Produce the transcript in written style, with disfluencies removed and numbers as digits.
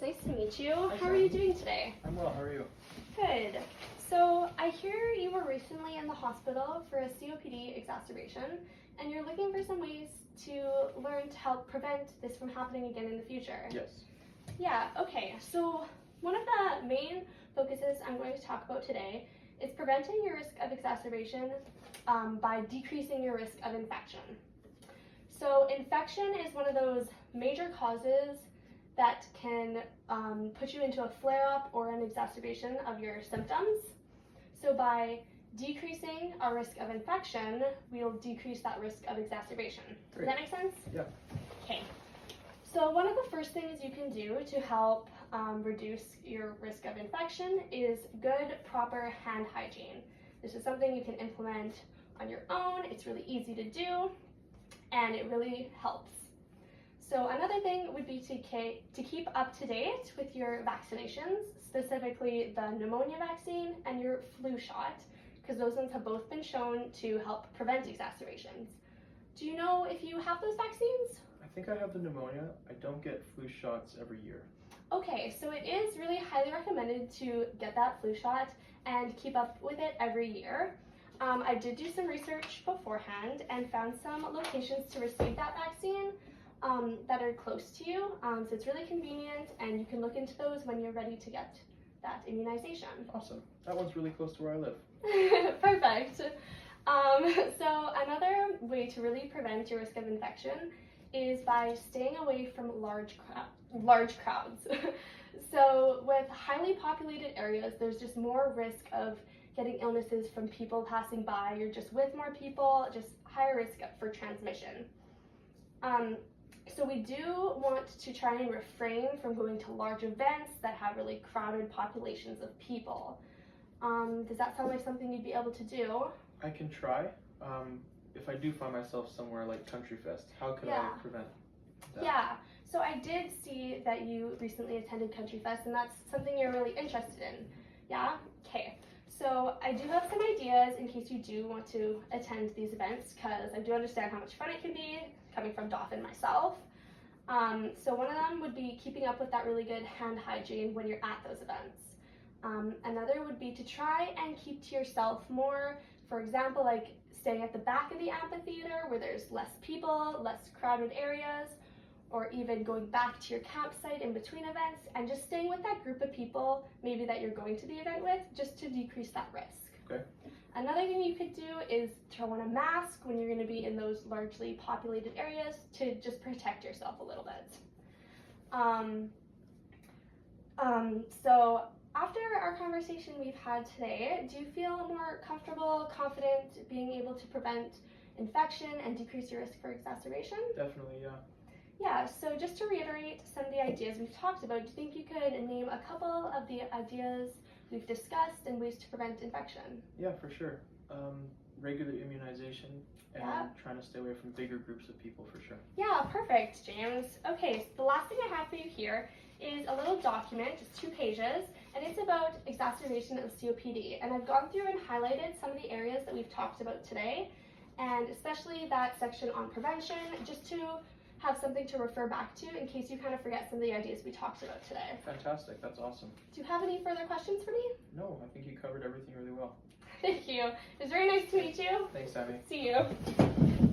nice to meet you. Hi, How are you doing today? I'm well, how are you? Good. So I hear you were recently in the hospital for a COPD exacerbation, and you're looking for some ways to learn to help prevent this from happening again in the future. Yes. Yeah, okay. So one of the main focuses I'm going to talk about today is preventing your risk of exacerbation by decreasing your risk of infection. So infection is one of those major causes that can put you into a flare-up or an exacerbation of your symptoms. So by decreasing our risk of infection, we'll decrease that risk of exacerbation. Does that make sense? Yeah. Okay. So one of the first things you can do to help reduce your risk of infection is good, proper hand hygiene. This is something you can implement on your own. It's really easy to do, and it really helps. So another thing would be to keep up to date with your vaccinations, specifically the pneumonia vaccine and your flu shot, because those ones have both been shown to help prevent exacerbations. Do you know if you have those vaccines? I think I have the pneumonia. I don't get flu shots every year. Okay, so it is really highly recommended to get that flu shot and keep up with it every year. I did do some research beforehand and found some locations to receive that vaccine that are close to you. So it's really convenient, and you can look into those when you're ready to get that immunization. Awesome. That one's really close to where I live. Perfect. So another way to really prevent your risk of infection is by staying away from large crowds. So with highly populated areas, there's just more risk of getting illnesses from people passing by. You're just with more people, just higher risk for transmission. So we do want to try and refrain from going to large events that have really crowded populations of people. Does that sound like something you'd be able to do? I can try. If I do find myself somewhere like Country Fest, how could I prevent that? Yeah, so I did see that you recently attended Country Fest, and that's something you're really interested in. Yeah? Okay. So I do have some ideas in case you do want to attend these events, because I do understand how much fun it can be, coming from Dauphin myself. So one of them would be keeping up with that really good hand hygiene when you're at those events. Another would be to try and keep to yourself more. For example, like staying at the back of the amphitheater where there's less people, less crowded areas, or even going back to your campsite in between events and just staying with that group of people maybe that you're going to the event with, just to decrease that risk. Okay. Another thing you could do is throw on a mask when you're going to be in those largely populated areas to just protect yourself a little bit. So after our conversation we've had today, do you feel more comfortable, confident being able to prevent infection and decrease your risk for exacerbation? Definitely, yeah. Yeah, so just to reiterate some of the ideas we've talked about, do you think you could name a couple of the ideas we've discussed and ways to prevent infection? Yeah, for sure. Regular immunization and trying to stay away from bigger groups of people, for sure. Yeah, perfect, James. Okay, so the last thing I have for you here is a little document, just 2 pages, and it's about exacerbation of COPD. And I've gone through and highlighted some of the areas that we've talked about today, and especially that section on prevention, just to have something to refer back to in case you kind of forget some of the ideas we talked about today. Fantastic, that's awesome. Do you have any further questions for me? No, I think you covered everything really well. Thank you. It was very nice to meet you. Thanks, Abby. See you.